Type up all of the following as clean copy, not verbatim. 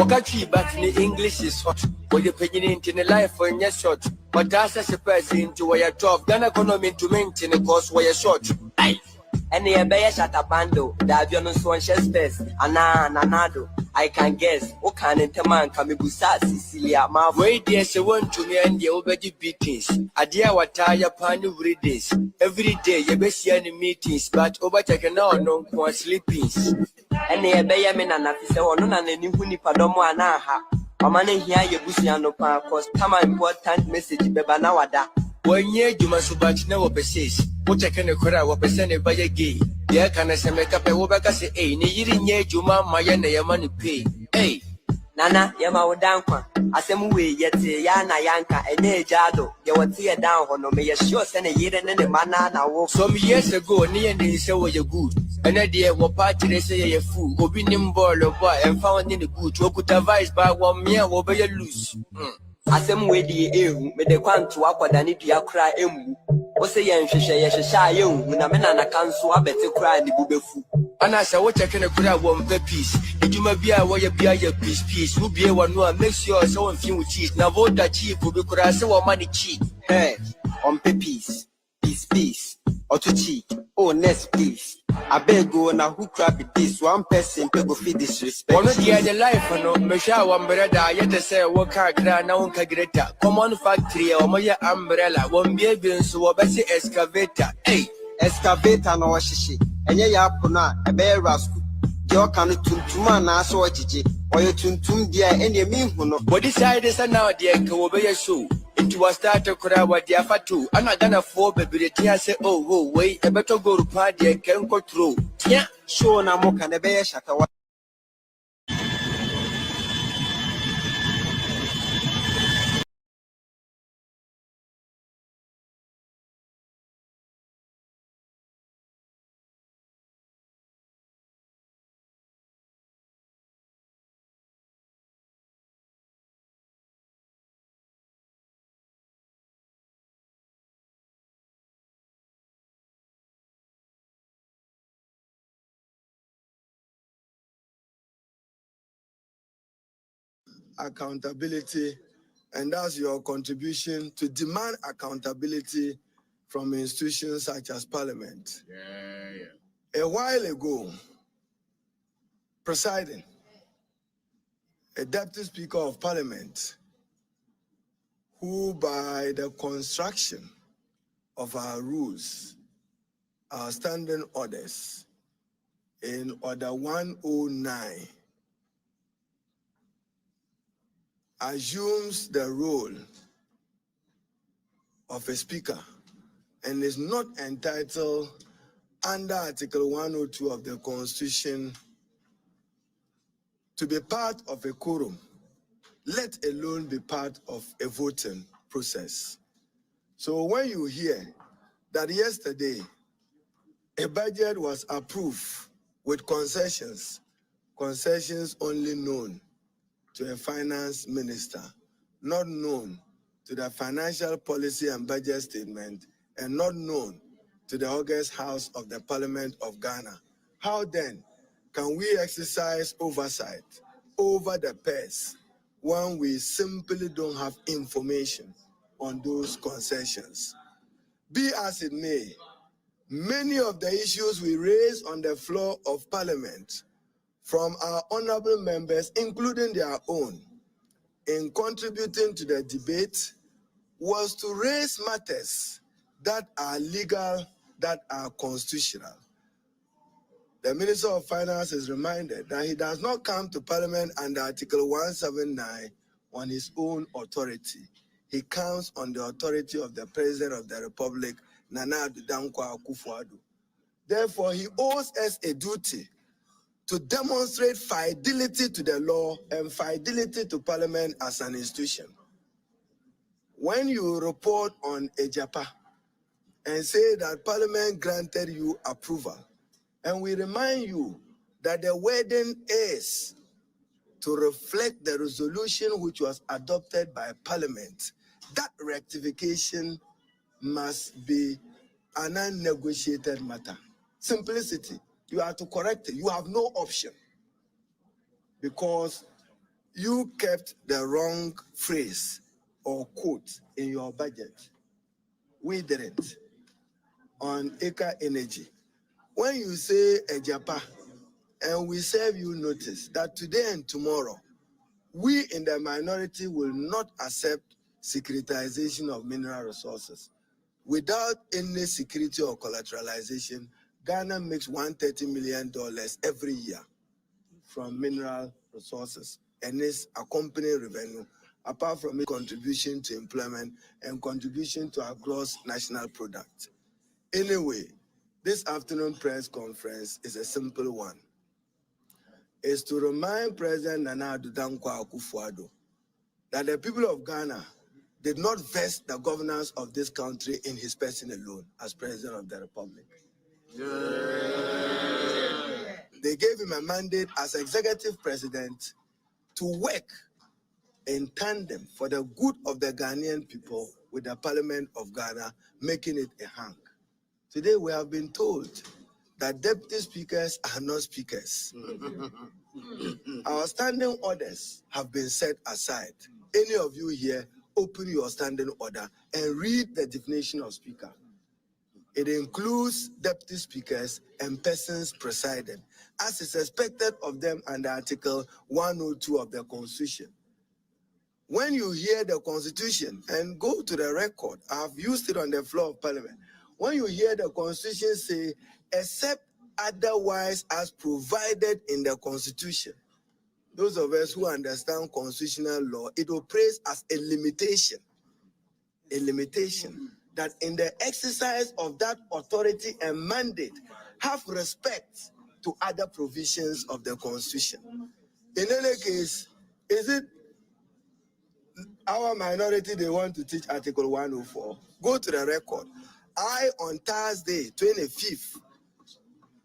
Wakati but in English is hot. When you're paying in the life for your short. But that's a surprise into where you're top. Ghana economy to maintain the cost where you're short. Aye. And the Abaya Shatabando, the Avion Swan Chesters, Anna Nanado. I can guess. O can Taman Kamibusa, Sicilia, my way, there's a one to me and the already beatings. A dear what tire pan readings. Every day, you best see any meetings, but overtaken now, no more sleepings. And the Abayaman and Nafisa or none and Nihuni Padomo Anaha. Mamma here, your Busiano Park, cause Tama important message, Bebanawada. 1 year, you must watch no persist. What I can cry, what percent by a gay. There can I say make up a wobaka say, eh, near Juma, my money pay. Eh, Nana, Yama Dankwa. I say, Mue, yet Yana Yanka, and Ne Jado. You will see a down on me, a sure send a year and a manana. Some years ago, near the say, well, you're good. An idea what party they say you're fool, go be nimble or boy, and found in the good. You could advise by 1 year over your loose. Asem we di ehu me de kwanto akwada ne dua kra emu wo se ye nhwehwe ye hwehwa ye hu na me na na kanso abete kra ne bubefu ana se wo cheke ne kra wo mpe peace ejuma bia wo ye bia ye peace wo bia wo no make sure so won fin with cheese na voda chief bi kra se wo ma ne cheek hey on peace Otuchi, oh, next please. I beg you, now who crap it this one person people feel disrespect. One of the other life, no, Mesha, one brother, yet say, what car, now, Cagreta, common factory, or my umbrella, one baby, so a best excavator. Hey, excavator, no, shishi, and ya puna, a bear rascal. Your can to man, so Gigi, or you tuntum, dear, and you mean who know. What decided now, dear, go over your shoe. Into a starter crowd with the Afatu. I'm not gonna fall, baby. The tea say, oh, wait, I better go to party and can't go through. Yeah, sure, now, more can a bear shut away. Accountability, and that's your contribution to demand accountability from institutions such as Parliament. A while ago, presiding, a Deputy Speaker of Parliament, who by the construction of our rules, our standing orders, in Order 109, assumes the role of a speaker and is not entitled under Article 102 of the Constitution to be part of a quorum, let alone be part of a voting process. So when you hear that yesterday a budget was approved with concessions only known to a finance minister, not known to the Financial Policy and Budget Statement, and not known to the August House of the Parliament of Ghana, how then can we exercise oversight over the purse when we simply don't have information on those concessions? Be as it may, many of the issues we raise on the floor of Parliament from our honorable members, including their own, in contributing to the debate, was to raise matters that are legal, that are constitutional. The Minister of Finance is reminded that he does not come to Parliament under Article 179 on his own authority. He comes on the authority of the President of the Republic, Nana Addo Dankwa Akufo-Addo. Therefore, he owes us a duty to demonstrate fidelity to the law and fidelity to Parliament as an institution. When you report on Ejapa and say that Parliament granted you approval, and we remind you that the wording is to reflect the resolution which was adopted by Parliament, that rectification must be an unnegotiated matter. Simplicity. You have to correct it. You have no option, because You kept the wrong phrase or quote in your budget. We didn't. On Acre Energy, when you say a Japa, and we serve you notice that today and tomorrow, we in the minority will not accept securitization of mineral resources. Without any security or collateralization, Ghana makes $130 million every year from mineral resources and its accompanying revenue, apart from its contribution to employment and contribution to our gross national product. Anyway, this afternoon press conference is a simple one. It's to remind President Nana Addo Dankwa Akufo-Addo that the people of Ghana did not vest the governance of this country in his person alone as President of the Republic. They gave him a mandate as executive president to work in tandem for the good of the Ghanaian people with the Parliament of Ghana, making it a hang. Today we have been told that deputy speakers are not speakers. Our standing orders have been set aside. Any of you here, open your standing order and read the definition of speaker. It includes deputy speakers and persons presiding, as is expected of them under Article 102 of the Constitution. When you hear the Constitution, and go to the record, I've used it on the floor of Parliament. When you hear the Constitution say, except otherwise as provided in the Constitution, those of us who understand constitutional law, it operates as a limitation that in the exercise of that authority and mandate, have respect to other provisions of the Constitution. In any case, is it our minority they want to teach Article 104? Go to the record. I, on Thursday, 25th,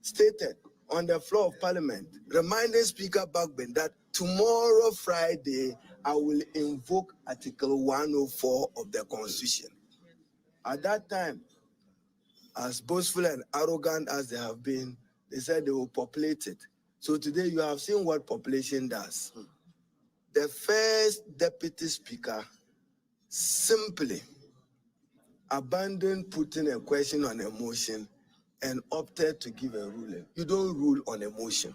stated on the floor of Parliament, reminding Speaker Bagbin that tomorrow, Friday, I will invoke Article 104 of the Constitution. At that time, as boastful and arrogant as they have been, they said they will populate it. So today you have seen what population does. The first deputy speaker simply abandoned putting a question on a motion and opted to give a ruling. You don't rule on a motion.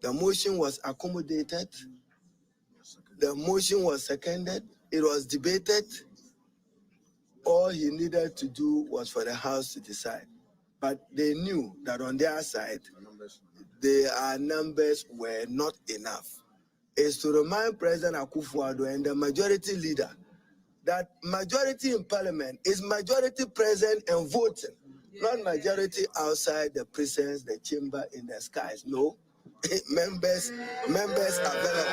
The motion was accommodated. The motion was seconded. It was debated. All he needed to do was for the House to decide. But they knew that on their side, their numbers were not enough. It's to remind President Akufo-Addo and the majority leader that majority in Parliament is majority present and voting, not majority outside the presence, the chamber, in the skies. No, members available,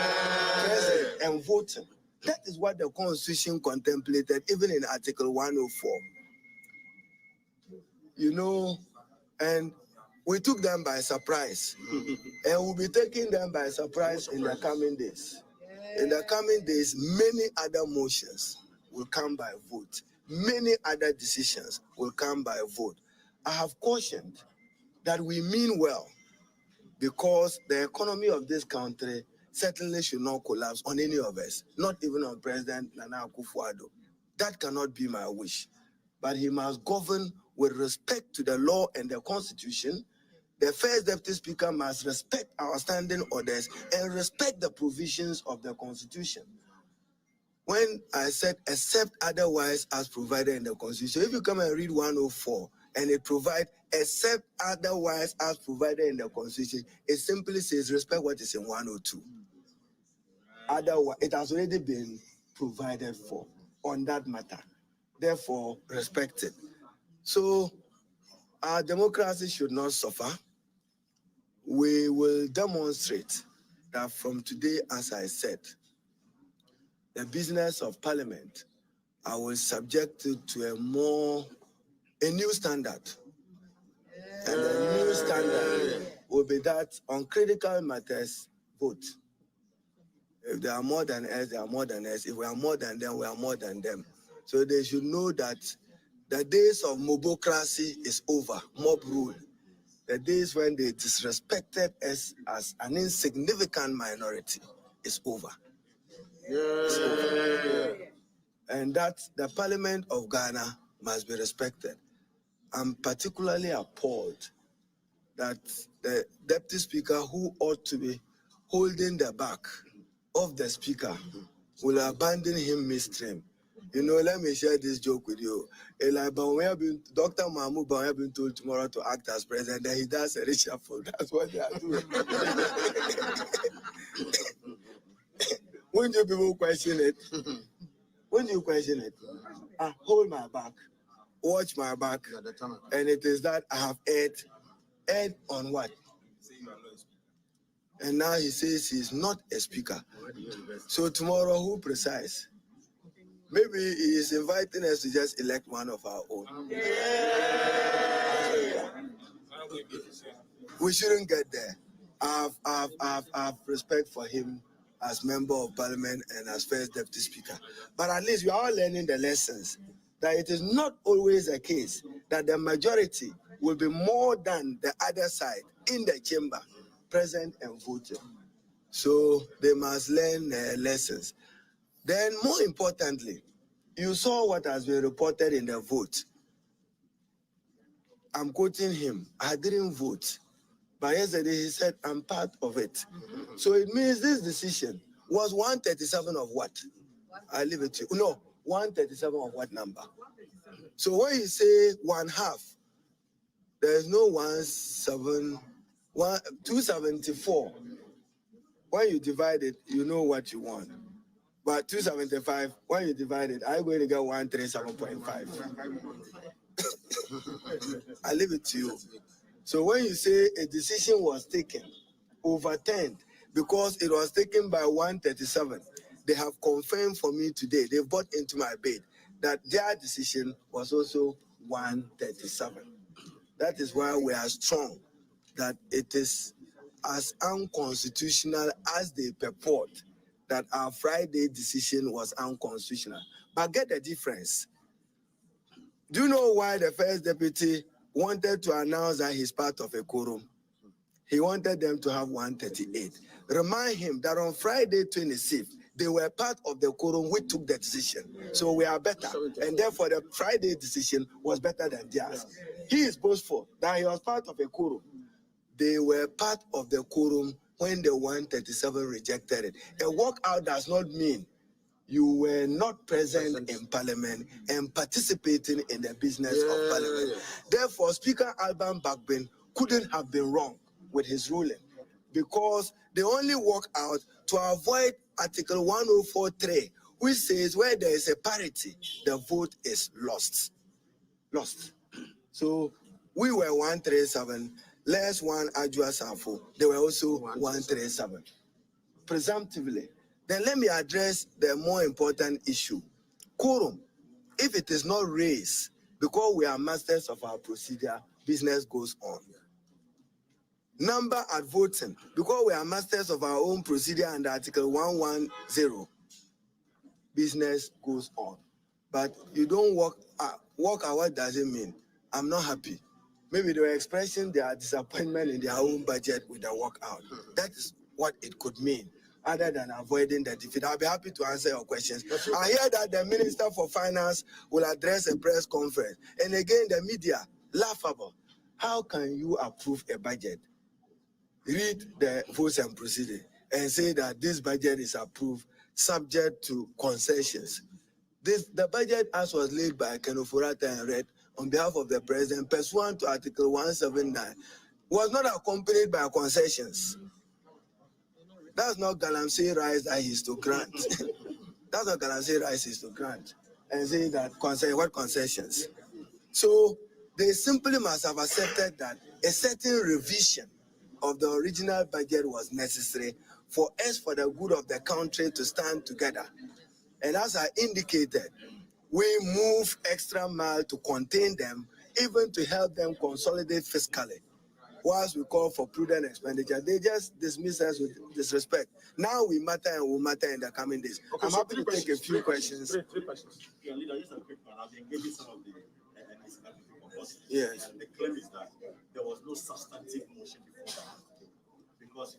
present and voting. That is what the Constitution contemplated, even in Article 104. You know, and we took them by surprise, and we'll be taking them by surprise in the coming days. In the coming days, many other motions will come by vote. Many other decisions will come by vote. I have cautioned that we mean well, because the economy of this country certainly should not collapse on any of us, not even on President Nana Akufo-Addo. That cannot be my wish. But he must govern with respect to the law and the Constitution. The first deputy speaker must respect our standing orders and respect the provisions of the Constitution. When I said except otherwise as provided in the Constitution, if you come and read 104 and it provides except otherwise as provided in the Constitution, it simply says respect what is in 102. Otherwise, it has already been provided for on that matter. Therefore, respect it. So our democracy should not suffer. We will demonstrate that from today, as I said, the business of Parliament, I will subject it to a new standard. And the new standard will be that on critical matters, vote. If they are more than us, they are more than us. If we are more than them, we are more than them. So they should know that the days of mobocracy is over, mob rule. The days when they disrespected us as an insignificant minority is over. And that the Parliament of Ghana must be respected. I'm particularly appalled that the Deputy Speaker, who ought to be holding the back of the Speaker, will abandon him midstream. Let me share this joke with you. Dr. Mahmoud Bawumia been told tomorrow to act as president, then he does a reshuffle. That's what they are doing. When do people question it? When do you question it? Hold my back, watch my back, and it is that I have aired on what? And now he says he's not a speaker. So tomorrow, who presides? Maybe he is inviting us to just elect one of our own. We shouldn't get there. I have respect for him as member of parliament and as first deputy speaker. But at least we are all learning the lessons that it is not always the case that the majority will be more than the other side in the chamber, present and voting. So they must learn lessons. Then more importantly, you saw what has been reported in the vote. I'm quoting him. I didn't vote. But yesterday he said, I'm part of it. So it means this decision was 137 of what? I leave it to you. No, 137 of what number? So when you say 1/2, there is no 274. When you divide it, you know what you want. But 275, when you divide it, I'm going to get 137.5. I leave it to you. So when you say a decision was taken, overturned, because it was taken by 137, they have confirmed for me today, they brought into my bed that their decision was also 137. That is why we are strong, that it is as unconstitutional as they purport, that our Friday decision was unconstitutional. But get the difference. Do you know why the first deputy wanted to announce that he's part of a quorum? He wanted them to have 138. Remind him that on Friday 26th, they were part of the quorum which took the decision. So we are better. And therefore, the Friday decision was better than theirs. He is boastful that he was part of a quorum. They were part of the quorum when the 137 rejected it. A walkout does not mean you were not present in parliament and participating in the business of parliament. Therefore, Speaker Alban Bagbin couldn't have been wrong with his ruling, because they only walk out to avoid Article 104.3, which says where there is a parity, the vote is lost. So we were 137, less one Adjua Sanfo, they were also 137. Presumptively. Then let me address the more important issue. Quorum. If it is not raised, because we are masters of our procedure, business goes on. Number at voting, because we are masters of our own procedure under Article 110, business goes on. But you don't walk out. What does it mean? I'm not happy. Maybe they were expressing their disappointment in their own budget with the walkout. That is what it could mean, other than avoiding the defeat. I'll be happy to answer your questions. I hear that the Minister for Finance will address a press conference. And again, the media, laughable. How can you approve a budget, read the votes and procedure, and say that this budget is approved subject to concessions? The budget, as was laid by Ken Ofori-Atta and read on behalf of the president, pursuant to Article 179, was not accompanied by concessions. That's not Galamsey rights that he's to grant. That's not Galamsey rights he's to grant. And say that what concessions? So they simply must have accepted that a certain revision of the original budget was necessary for us, for the good of the country, to stand together. And as I indicated, we move extra mile to contain them, even to help them consolidate fiscally. Whilst we call for prudent expenditure, they just dismiss us with disrespect. Now we matter and will matter in the coming days. Okay, I'm happy to take a few questions. Three questions. Yeah, leader, just a quick one. I've been engaging some of the NPP. Yes. And the claim is that there was no substantive motion before that.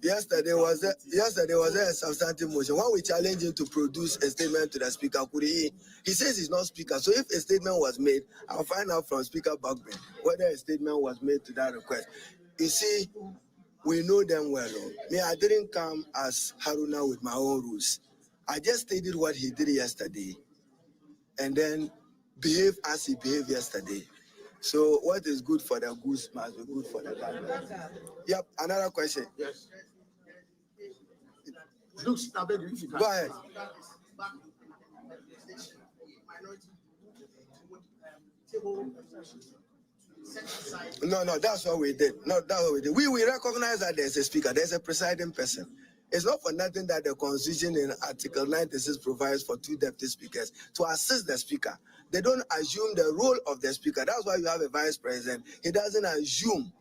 Yesterday was a substantive motion. When we challenged him to produce a statement to the speaker, he says he's not speaker. So if a statement was made, I'll find out from Speaker Buckman whether a statement was made to that request. You see, we know them well. Me, I didn't come as Haruna with my own rules. I just stated what he did yesterday and then behave as he behaved yesterday. So what is good for the goose must be good for the gander. Yep, another question. Yes. Go ahead. No, that's what we did. No, that's what we did. We recognize that there's a speaker, there's a presiding person. It's not for nothing that the Constitution in Article 96 provides for 2 deputy speakers to assist the speaker. They don't assume the role of the speaker. That's why you have a vice president. He doesn't assume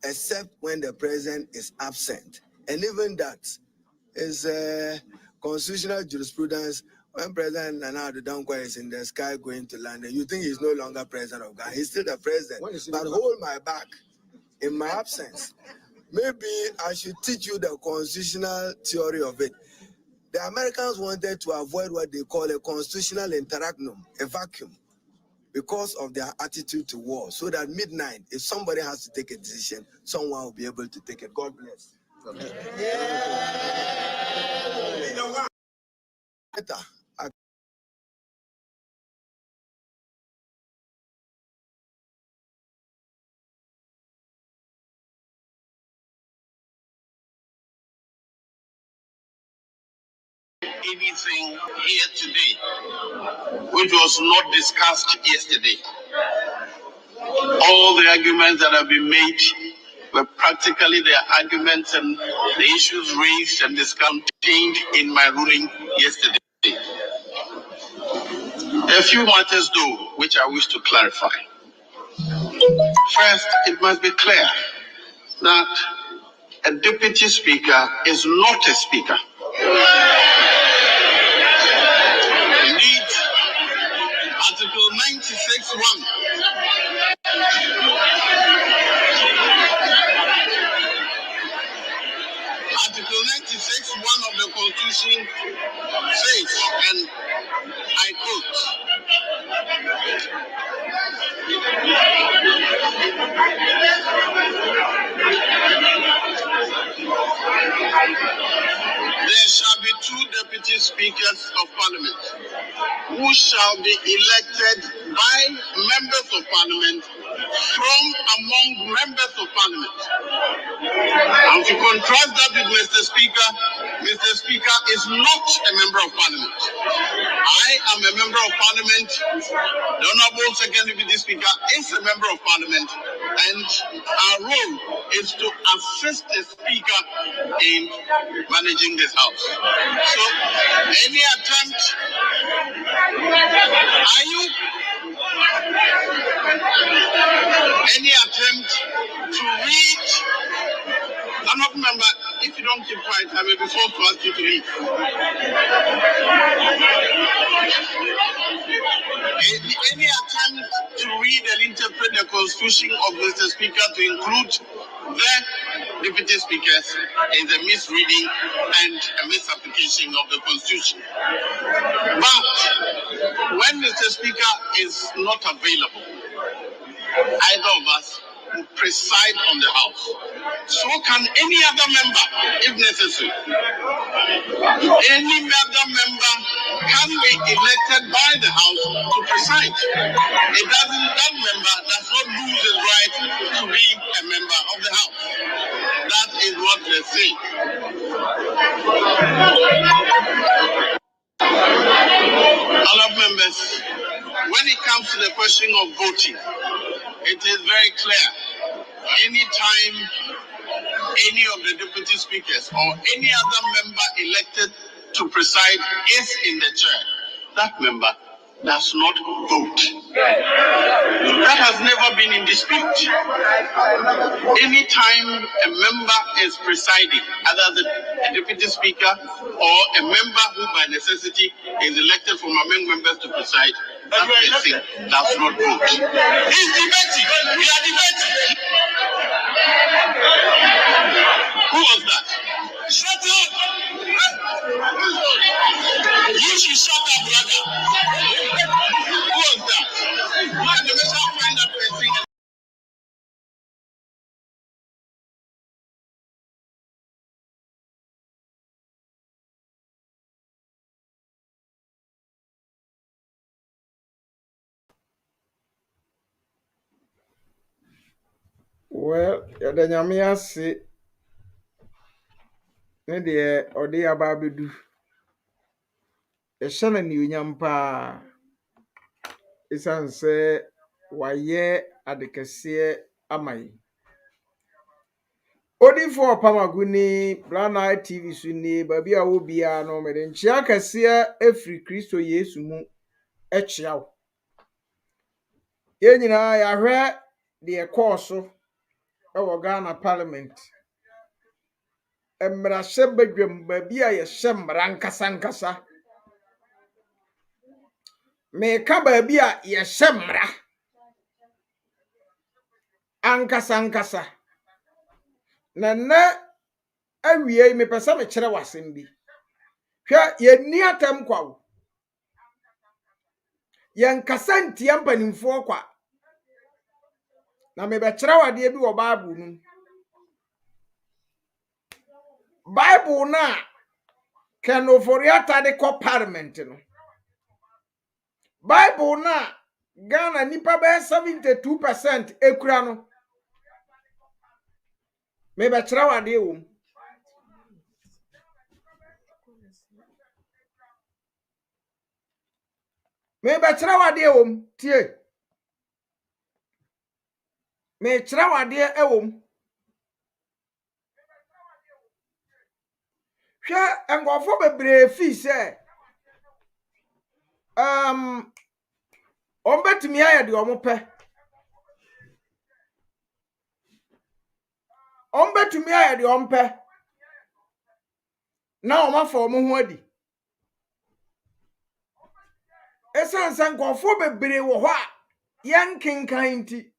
except when the president is absent. And even that is constitutional jurisprudence. When President Nana Addo Dankwa is in the sky going to London, you think he's no longer president of Ghana. He's still the president. But hold my back in my absence. Maybe I should teach you the constitutional theory of it. The Americans wanted to avoid what they call a constitutional interregnum, a vacuum, because of their attitude to war. So that midnight, if somebody has to take a decision, someone will be able to take it. God bless. Anything here today which was not discussed yesterday. All the arguments that have been made were practically the arguments and the issues raised and discussed in my ruling yesterday. A few matters though which I wish to clarify. First, it must be clear that a deputy speaker is not a speaker. Indeed, Article 96(1). Article 96(1) of the Constitution says, and I quote, there shall be 2 deputy speakers of parliament who shall be elected by members of parliament from among members of parliament. And to contrast that with Mr. Speaker is not a member of parliament. I am a member of parliament. The Honorable Second Deputy Speaker is a member of parliament, and our role is to assist the speaker in managing this house. So any attempt, to read, I'm not a member. If you don't keep quiet, I may be forced to ask you to leave. Any attempt to read and interpret the Constitution of Mr. Speaker to include the deputy speakers is a misreading and a misapplication of the Constitution. But when Mr. Speaker is not available, either of us will preside on the house. So can any other member, if necessary. Any other member can be elected by the house to preside. That member does not lose his right to be a member of the house. That is what they say. Other members, when it comes to the question of voting, it is very clear. Anytime any of the deputy speakers or any other member elected to preside is in the chair, that member does not vote. That has never been in dispute. Anytime a member is presiding, either the deputy speaker or a member who by necessity is elected from among members to preside, that person does not vote. He's debating. We are debating. Who was that? Shut up! You should shut up, brother. Who was that? And the best find that person. Well, yɛda nyame ase ne deɛ ɔde aba abɛdu. Yɛhyɛ no anuonyam paa ɛsiane sɛ wayɛ ade kɛseɛ ama yɛn. Odifo Pamagu ni Brown Eye TV so ni baabi a wo biara no mede nkyea kɛseɛ ɛfiri Kristo Yesu mu ɛkyea wo. Yɛn nyinaa yɛahwɛ deɛ ɛkɔɔ so ɛwɔ Ghana Parliament. Mmarahyɛ badwam baabi a yɛhyɛ mmara nkasa. Meka baabi a yɛhyɛ mmara ankasa. Na awie yi mepɛ sɛ mekyerɛ w'asɛm bi. Hwɛ yɛnni atam kwaw. Yɛnkasa ntia mpanimfoɔ kwa. Na mebɛkyerɛ w'adeɛ bi wɔ Bible no. Bible na Kenoforiata de kɔ Parliament no. Bible na Ghana nipa bɛyɛ 72% ekura no. Mebɛkyerɛ w'adeɛ wɔ mu. Mebɛkyerɛ w'adeɛ wɔ mu. Tie. Mekyerɛ w'adeɛ wɔ mu. Hwɛ nkɔfo bebree fi sɛ ɔmbɛtumi ayɛ deɛ ɔmo pɛ. Ɔmbɛtumi ayɛ deɛ ɔmo pɛ. Na ɔmo afa ɔmo ho adi. Esan sɛ nkɔfo bebree wɔ hɔ a yɛnkenkan nti.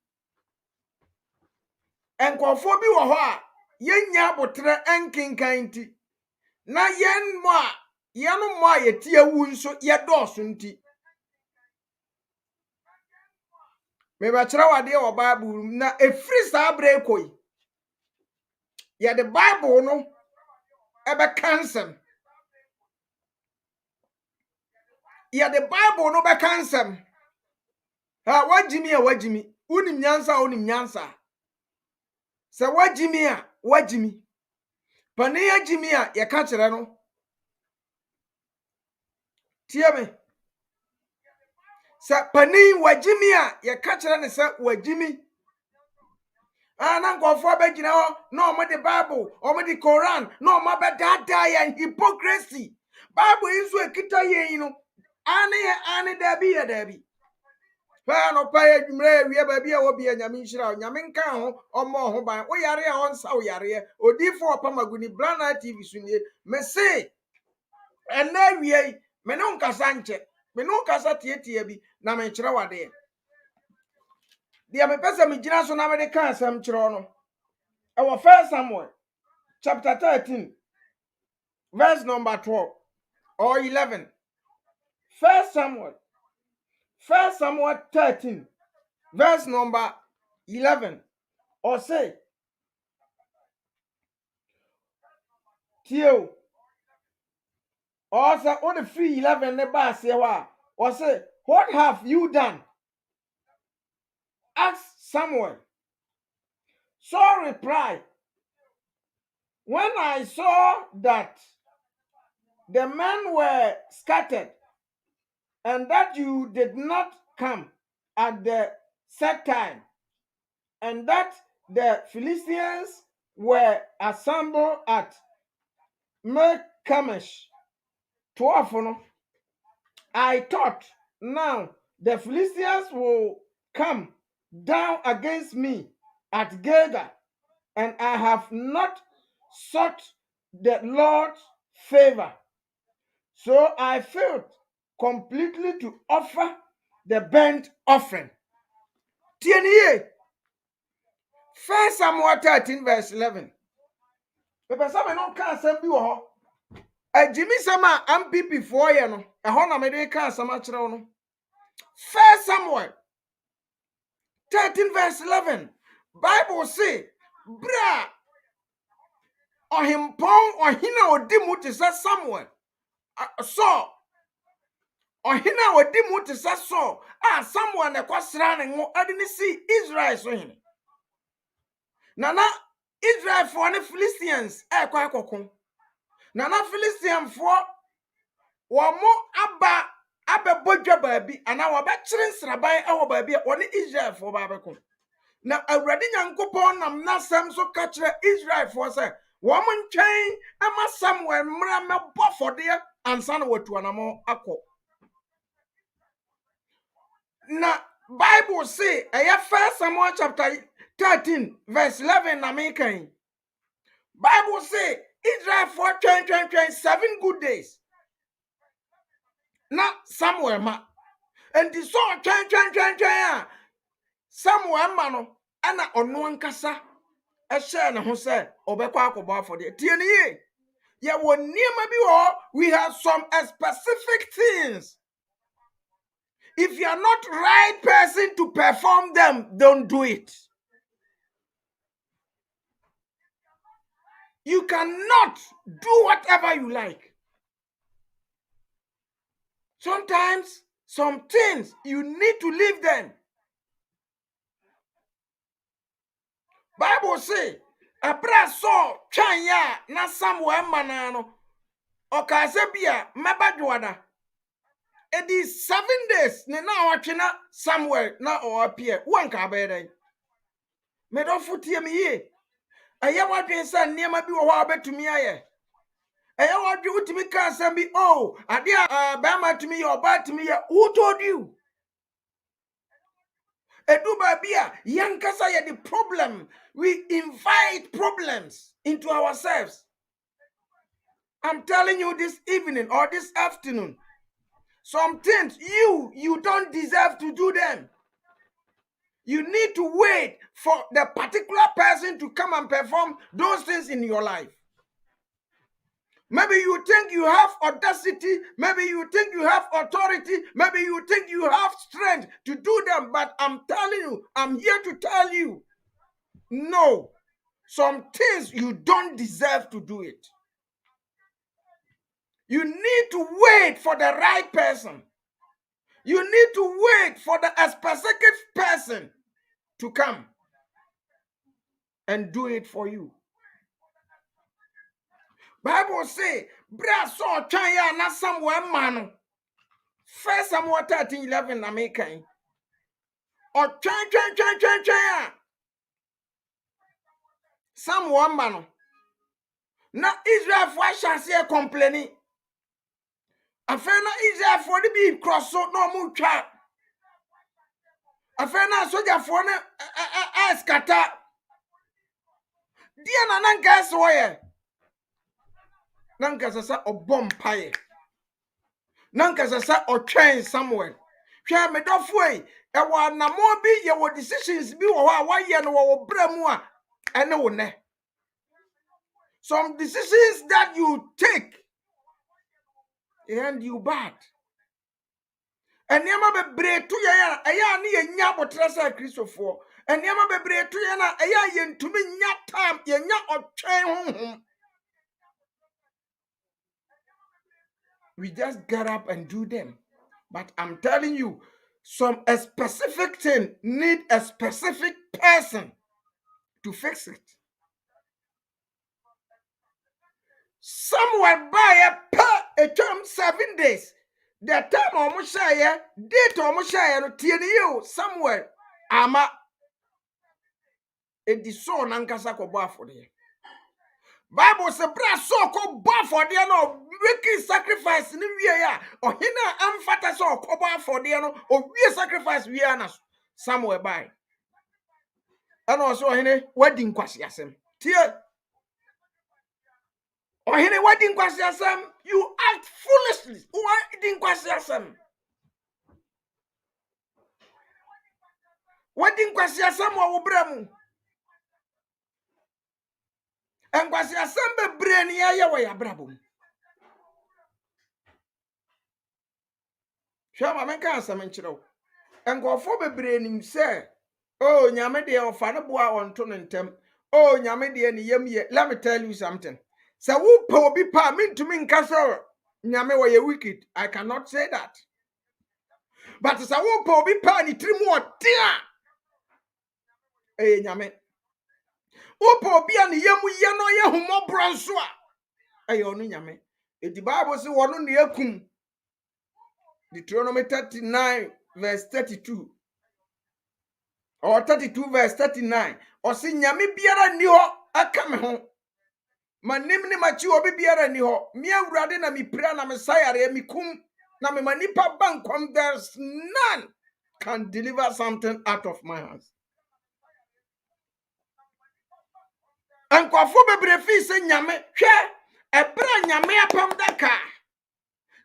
Nkɔfo bi wɔ hɔ a yɛnya abotre nkenkan nti. Na yɛn mo a yɛtie wu nso yɛdɔɔso nti. Mebɛkyerɛ w'adeɛ wɔ Bible na efiri saa bere kɔ yi. Yɛde Bible no ɛbɛka nsɛm. Yɛde Bible no bɛka nsɛm. Ha wajimi a wajimi. Unim nyansa. Sɛ wajimi a wajimi. Pane ajimi a yɛka kyerɛ no. Tie me. Sɛ pane wajimi a yɛka kyerɛ ne sɛ wajimi. Na nkɔfo abɛgyina hɔ na ɔmo de Bible, ɔmo de Quran, na ɔmo abɛdaadaa yɛn hypocrisy. Bible yi nso ekita yɛn no. Ane dabi. Pa no pa adwumre wie baabi a wo bia nyame nhyira nyame nka ho ɔmo ho ban wo yare a ɔnsa wo yare Odifo Pamagu ni Brown Eye TV so nie me se ɛna wie me no nkasa nkyɛ me no nkasa tietie bi na me kyerɛ wade dia me pese me gyina so na me de ka asɛm kyerɛ no ɛwɔ 1 Samuel chapter 13 verse number 12 or 11. 1 Samuel 13 verse number 11 or say Tio or say on the free 11 ne ba se wa or say what have you done? Ask Samuel. Saul replied, when I saw that the men were scattered and that you did not come at the set time and that the Philistines were assembled at Melchemish 12, I thought, now the Philistines will come down against me at Gilgal, and I have not sought the Lord's favor. So I failed completely to offer the burnt offering. 1 Samuel 13 verse 11. Pepe some no kan asem bi wo ho. Ajimi sama NPP for ye no. Ehon na me de kan asem a kire wo no. 1 Samuel 13 verse 11. Bible say, bra ohimpon ohina odi mu te say Samuel. So ohina odi mu te say so. Samuel na kwasra ne ngo ade ni si Israel so hene. Nana Israel for the Philistines kwa akokon. Nana Philistine for wamo abebodwa baabi ana wabekire nsraban ewo baabi woni Israel for baabekon. Na awurade nyankopon nam nasem so ka kire Israel for say womo ntwen ama Samuel mra mebɔ fode ansa na watu anamo akɔ. Na Bible say 1 Samuel chapter 13 verse 11 na me kan. Bible say Israel for 7 good days. Na Samuel ma. And the so Samuel ma no ana ono ankasa e share ne ho say obekwa akọba for the tie ne ye. Ye wo niema bi wo, we have some specific things. If you are not right person to perform them, don't do it. You cannot do whatever you like. Sometimes, some things, you need to leave them. Bible say, abra so twan ya na Samuel manano o ka se bia mabadwoada. It is 7 days ne na watwena Samuel na o appear. Wan ka be den. Me do futie me ye. Aye wadwen sa niema bi wo ho abetumi aye. Aye wadwe utimi ka asem bi oh ade ba ma tumi ye oba tumi ye. Who told you? Eduba bia yankasa ye the problem. We invite problems into ourselves. I'm telling you this evening or this afternoon. Some things you don't deserve to do them. You need to wait for the particular person to come and perform those things in your life. Maybe you think you have audacity. Maybe you think you have authority. Maybe you think you have strength to do them. But I'm telling you, I'm here to tell you, no. Some things you don't deserve to do it. You need to wait for the right person. You need to wait for the specific person to come and do it for you. Bible say, bra so twan ya na Samuel man. 1 Samuel 13:11 na me kan. O twan ya. Samuel man. Na Israel for chance complaining. Afena Israel for the be cross so no mu twa. Afena soldier for na skata. Dia na nanka so ye. Nanka sasa obom paye. Nanka sasa otwen Samuel. Hwe medofo e wa namo bi ye wo decisions bi wo wa ye no wo bra mu a ene wo ne. Some decisions that you take and you bad. Eniema bebre tu ye ya eya ne ye nya botre sa Christopher. Eniema bebre tu ye na eya ye ntumi nya time ye nya otwen honhom. We just get up and do them. But I'm telling you, some specific thing need a specific person to fix it. Somewhere by a term 7 days. The time almost share, date almost share, no you somewhere. Ama a dison ankasa ko bar for the Bible say bra so ko bar for the no wicked sacrifice ni we ya or hina amfata so ko bar for the no or we sacrifice we na somewhere by. And also hine wedding kwasi asem. Tie or hine wedding kwasi asem, you act foolishly. Wedding kwasi asem. Wedding kwasi asem wo bremu. enkwasi asem bebre ne ye wo ya brabom hwa ma menka asem nkyerɛw enkofo bebre nim se oh nyame de ofa ne boa onto ne ntem oh nyame de ne yam ye. Let me tell you something. Se wo pa obi pa mintumi nka so nyame wo ye wicked. I cannot say that. But se wo pa obi pa ni trimu otia nyame wo pa obi an yamu ye no ye humobro nso a onu nyame. The Bible say wono ne akum. Deuteronomy 39 verse 32 or 32 verse 39 or si nyame biara ni ho aka me ho manim ni machi obi biara ni ho me awurade na me pira na me sayare me kum na me manipa bankom. There's none can deliver something out of my hands. Enkofo bebre fi se nyame hwe ebra nyame apam daka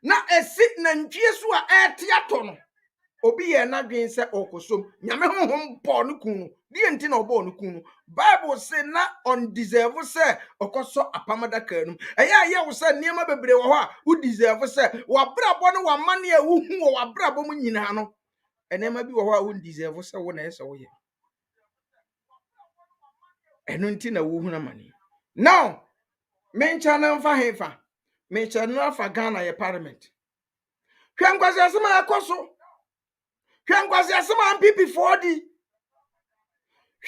na esi na ntwie so a etiato no obi ye na dwen se okosom nyame honhom bo no kunu die nti na obo no kunu. Bible say na on deserve se okoso apamadaka num eya ye wo se niema bebre wo ho a wo deserve se wa brabo no wa mane a wo hu wo wa brabo mu nyina no enema bi wo ho a wo deserve se wo na ese wo ye enu nti na wo hu na mane. Now mencha na mfa hefa mencha no afa Ghana ye parliament hwenkwase asema akoso hwenkwase asema NPP 4D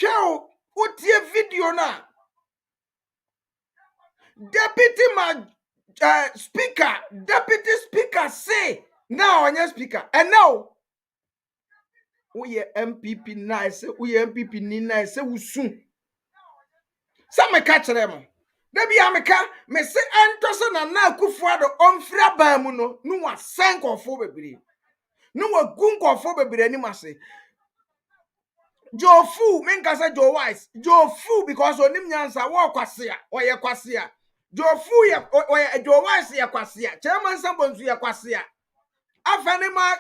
hweo utie video na deputy speaker say now on your speaker and now we MPP nice we MPP ni nice wusu some catch them debi ameka me se antoso na akufuado omfira ba mu no wa sankofo bebre no wa gunkofo bebre ni mase Joe Fu, menka say Joe Wise. Joe Fu because onim nyansa wo kwasea, oye kwasea. Joe Fu ye Joe Wise ye kwasea. Chairman Sambonsu ye kwasea. Afane ma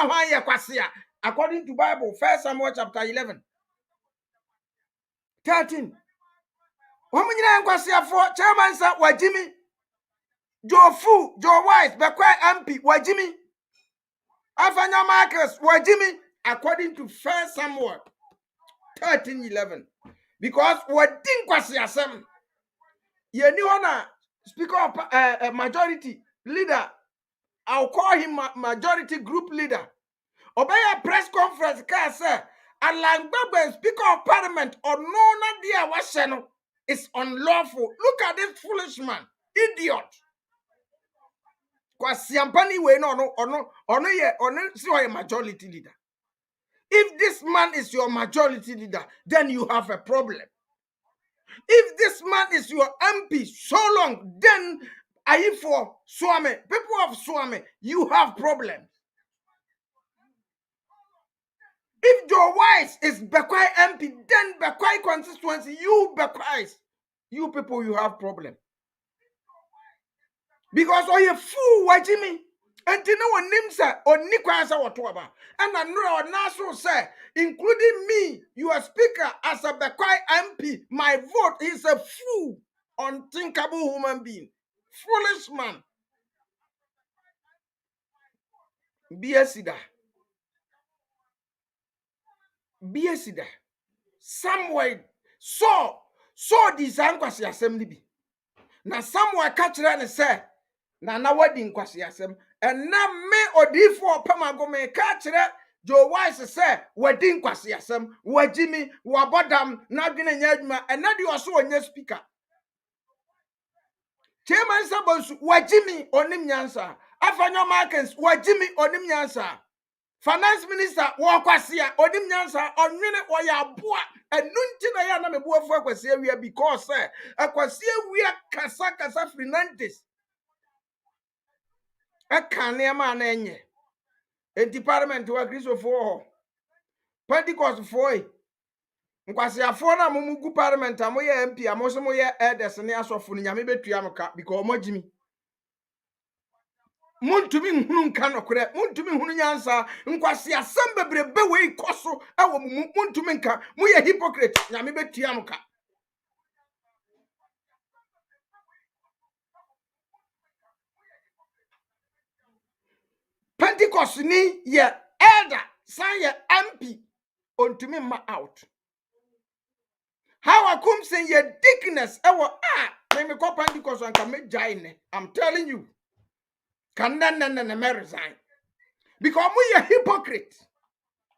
hwa ye kwasea. According to Bible, 1 Samuel chapter 11. 13. Womu nyina ye kwasea for Chairman Sa wajimi. Joe Fu, Joe Wise, bekwa MP wajimi. Afanya Marcus wajimi according to 1 Samuel 13:11. Because what didn't kwasi asem ye ni ona speaker of majority leader, I'll call him majority group leader, obey a press conference ka say Alangbagbe speaker of parliament or no na dia washeno is unlawful. Look at this foolish man, idiot. Kwasi ampani we no ye see a majority leader. If this man is your majority leader, then you have a problem. If this man is your MP so long, then are you for Swami? People of Swami, you have problems. If Joe Wise is Bekwai MP, then Bekwai constituency, you Bekwais, you people, you have problems. Because all you fool wajimi. And you know names or Nikwansa whatsoever. And I know Naso say, including me, your speaker as a Bekwai MP, my vote is a fool, unthinkable human being. Foolish man. Biesida. Somewhere so design kwasi assembly bi. Na somewhere catch and say, na wedding kwasi asem. And na me odifo pamago me catch Joe Wise say wedding kwasi asem. Wajimi wabodam na dwene nyadwuma and na di oso onye speaker. Chairman Sabonsu wajimi onim nyansa. Afanyo Markins wajimi onim nyansa. Finance Minister wakwasia odim nyansa onwene oyaboa enunti na ya na mebuafo akwasia wi because akwasia wi kasa finances akane ma na enye department wa Christopher Pentecost foi nkwasia fo na mugu parliament amoye MP amoso moye elders ne asofo nyame betua mka because omagimi Muntumi nhunu nka nokure muntumi nhunu nyansa nkwasi asem bebrebe we ikoso ewo muntumi nka mu ye hypocrite nyame betua mka Pentecost ni ye elder san ye MP ontumi ma out. How I come saying ye dickness me call Pentecost and can make giant. I'm telling you. Can me resign. Because we a hypocrite.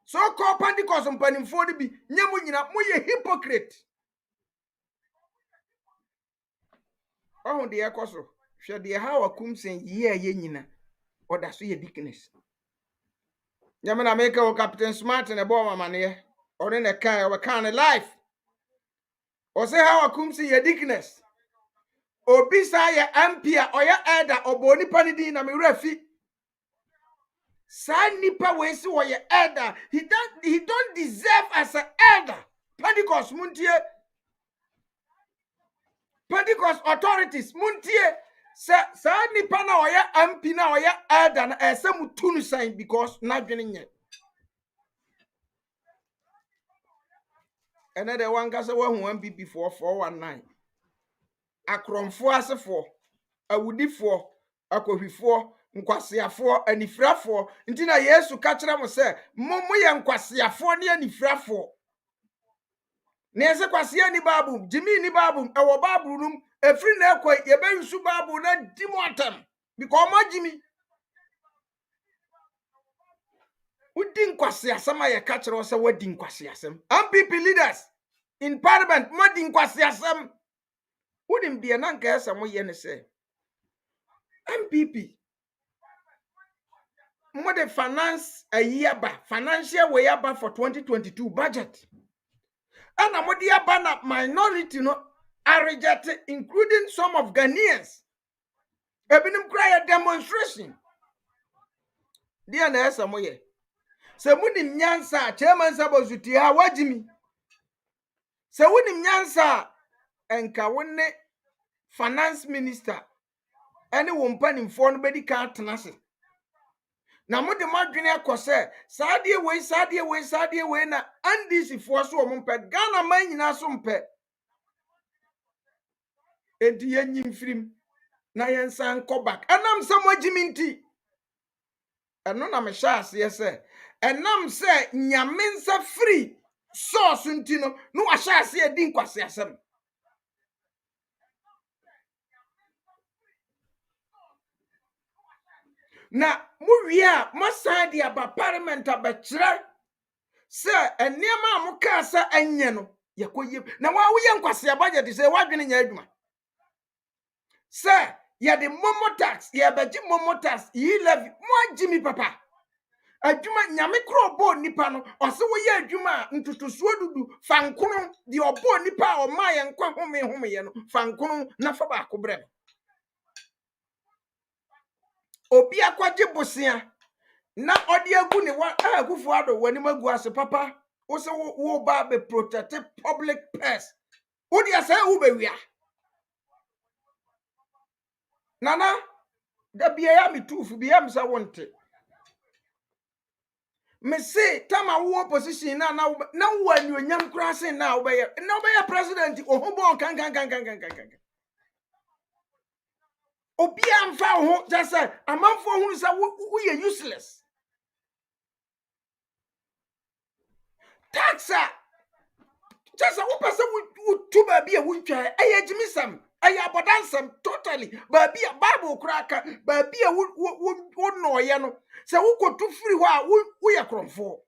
So call Pentecost and Penny for the be nyamunyina we a hypocrite. Oh dear Koso. Should the how I come saying ye nyina or that's ye dickness. Yamana make a Captain Smart and a bomber man here. Or in a kind of life. Or say how I come saying ye dickness. Obi sa ye ampia or ya elder or boni panidi na me refi. Sa nipa we si or ye elder. He don't deserve as an elder. Pentecost muntie. Pentecost authorities muntie. Sa nipa na or ya ampi na or ya elder na ese mutunu sign because na dwene nye. Ene de wan kase wa hu NPP 419. Akromfo asefo, awudifo, akohwifo, nkwasiafo, anifrafo. Nti na Yesu ka kire mo se, mo ye nkwasiafo ne anifrafo. Na ese kwasia ni babu, jimi ni babu, ewo babu num, efri na ekoi, ye be yusu babu na di mo atam. Because ma jimi. Udi nkwasiasem aye ka kire wo se wadi nkwasiasem. NPP leaders in parliament, mo di nkwasiasem. Udim de na nka esa mo ye ne se. NPP mo de finance a year ba financial way ba for 2022 budget. And mo de aba na minority no are rejected, including some of Ghanaians. Ebinim cry a demonstration. Dia na esa mo ye. Se munim nyansa chairman sabozuti ha wajimi. Se wunim nyansa enka wonne finance minister ene wo mpanimfo no bedi ka atenase. Na mo de madwene akose saade we na andisi fo so o mpe Ghana man nyina so mpe enti yenyim firim na yensan ko back enam samagimi nti eno na me sha ase se enam se nyame nsa free source nti no wa sha ase edi nkwase asem na muwia masadi aba parliament abekire se eniema amuka sa anye no yakoye na wa woye nkwase abaje de se wadwene nya adwuma se ye de momo tax ye beji momo tax yi levy mo agimi papa adwuma nyame kro bo nipa no ose woye adwuma ntutusuo dudu fankono de obo nipa o ma ye nkwa home ye no fankono na fa ba ko bre obi akwaje bosia na odi agu ne wa agufu ado wani magu ase papa wo se wo ba be protect public purse wo dia say wo be wia nana da bia ya mitufu bia msa wonte me say tama wo opposition na wo anyonyam kura sen na wo be president ohubon kan obi amfa ho just say amanfo hunu say wo ye useless taxa just say wo person wo tu ba bia wo ntwa ayajimisam ayabodansam totally ba bia bible kura ka ba bia wo no ye no say wo kotu free ho a wo ye kromfo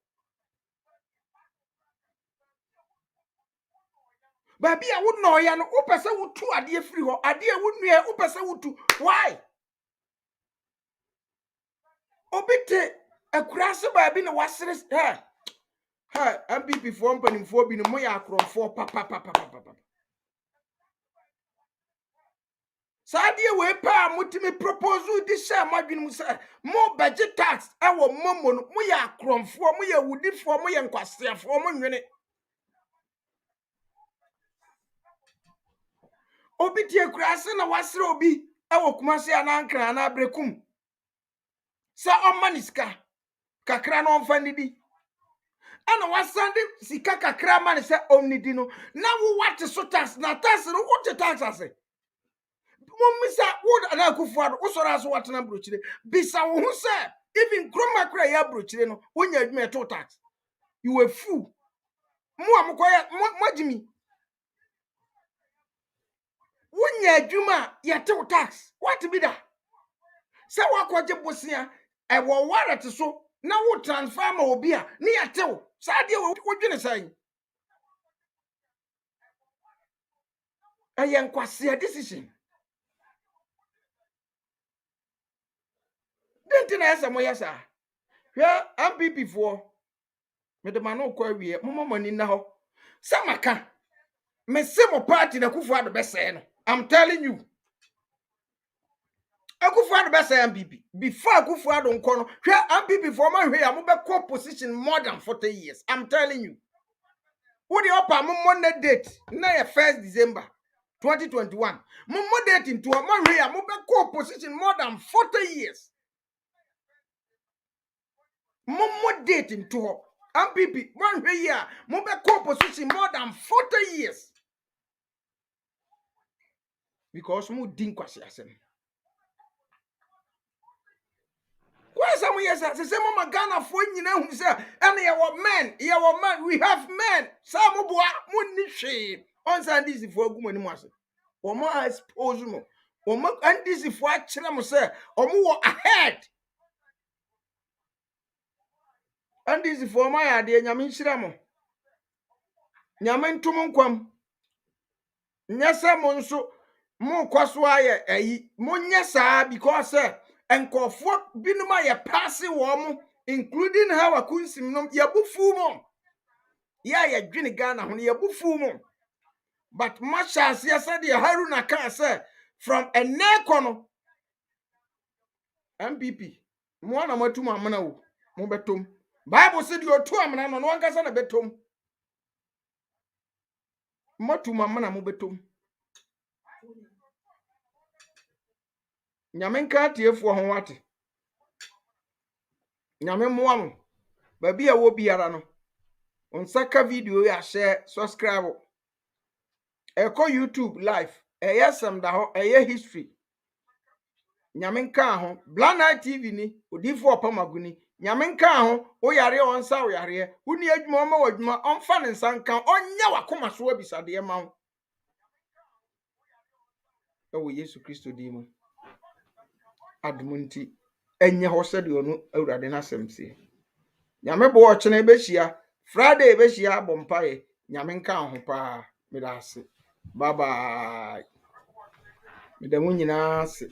ba bia wo no ye no wo person wo tu ade free ho ade wo nua wo person wo tu why obite akurase ba bi na wasere MPP for mpanimfo bi no mo ya akromfo papa Sadia we pa mutimi proposal di sha madwene mu say mo budget tax ewo momo no mo ya akromfo mo ya wudifo mo ya nkwaseafo mo nwene obi tie kurase na wasere obi ewo kumase anankra na abrekum sa omaniska kakra no mfanidi ana wasande sika kakra man se omnidi no na wo wate so tax na tax no wo tax ase Mumisa wood and akufuado, usora so watana bruchide. Bisa wo se even kroma kra ya brochire no wonya adwuma to tax. You a fool. Mo amkoya majimi. Wonya adwuma ya to tax. What be that? Say wakwaje bosia e wo warrant so na wo transfer ma obi a ne ya tew. Sa de wo dwene sai. Ayen kwase decision. Didn't na esa mo yesa. Hwe MPP for me de mano kwa wie mo mani na ho. Samaka me se mo party na Kufuor be say no. I'm telling you. Kufuor be say MPP. Before Kufuor nko no, hwe MPP for man hwe ya mo be call position more than 40 years. I'm telling you. Who the upper mo date na 1st December 2021. Mo date into a man hwe ya mo be call position more than 40 years. Mo date into her. MPP, 1 year, mo be call position more than 40 years. Because mo din kwasi asem. Why some years say mama Ghana for nyina hu say and your men, we have men. Some boa mo ni hwe. On san this for agum ani mo ase. Omo expose mo. Omo and this for akire mo say omo wo ahead. And this for my ade nyame nhira mo. Nyame ntum nkwam. Nyasa mo nso mo kwaso aye ayi mo nyasa because enkofo binuma ye pass wo mo including how akunsim no ye bufu mo ye dwene Ghana ho ye bufu mo but machas ye said ye Haruna kan say from eneko no MPP mo na matum amana wo mo betom Bible said you otu amana no wankasa na betom matum amana mo betom nyame nka tiefo ho wate nyame moam ba bia wo biara no onsaka video ya share subscribe eko YouTube live eyesem da ho eye history nyame nka ho Blana TV ni odifo opamaguni nyame nka ho o yare onsa o yare uni adwuma o ma wadwuma onfa ne nsanka onya wakoma so abisade ma ho ewo Yesu Kristo di mu admunti enye ho sede onu awurade na semse nyame bo o chene behia Friday behia bompae nyame nka ho pa medase bye bye. Medamu nyina se